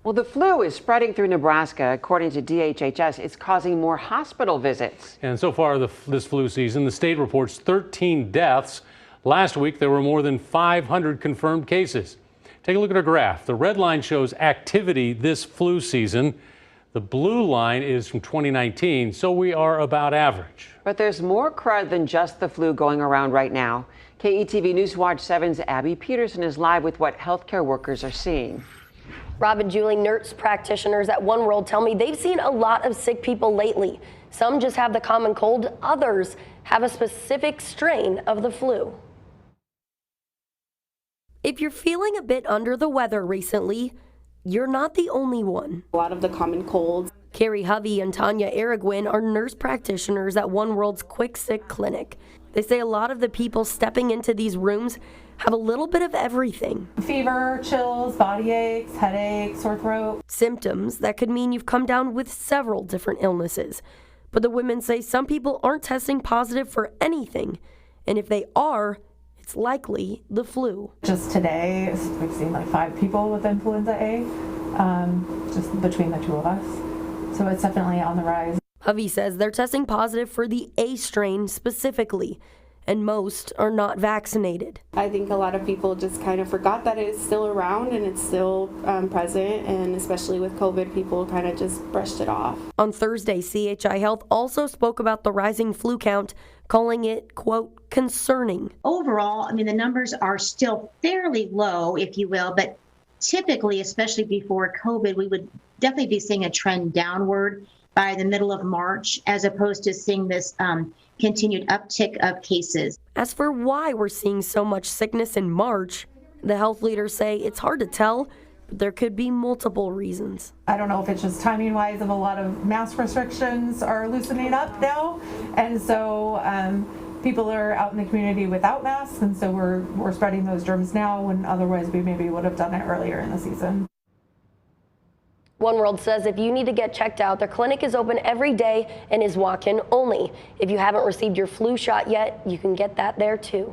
Well, the flu is spreading through Nebraska. According to DHHS, it's causing more hospital visits. And so far this flu season, the state reports 13 deaths. Last week, there were more than 500 confirmed cases. Take a look at our graph. The red line shows activity this flu season. The blue line is from 2019, so we are about average. But there's more crud than just the flu going around right now. KETV News Watch 7's Abby Peterson is live with what healthcare workers are seeing. Rob and Julie, nurse practitioners at One World tell me they've seen a lot of sick people lately. Some just have the common cold, others have a specific strain of the flu. If you're feeling a bit under the weather recently, you're not the only one. A lot of the common colds. Carrie Hovey and Tanya Aragwin are nurse practitioners at One World's Quick Sick Clinic. They say a lot of the people stepping into these rooms have a little bit of everything. Fever, chills, body aches, headaches, sore throat. Symptoms that could mean you've come down with several different illnesses. But the women say some people aren't testing positive for anything. And if they are, it's likely the flu. Just today, we've seen like 5 people with influenza A, just between the 2 of us. So it's definitely on the rise. Hovey says they're testing positive for the A strain specifically, and most are not vaccinated. I think a lot of people just kind of forgot that it's still around and it's still present, and especially with COVID, people kind of just brushed it off. On Thursday, CHI Health also spoke about the rising flu count, calling it, quote, concerning. Overall, I mean, the numbers are still fairly low, if you will, but typically, especially before COVID, we would definitely be seeing a trend downward by the middle of March, as opposed to seeing this continued uptick of cases. As for why we're seeing so much sickness in March, the health leaders say it's hard to tell, but there could be multiple reasons. I don't know if it's just timing-wise of a lot of mask restrictions are loosening up now, and so people are out in the community without masks, and so we're spreading those germs now when otherwise we maybe would have done it earlier in the season. One World says if you need to get checked out, their clinic is open every day and is walk-in only. If you haven't received your flu shot yet, you can get that there too.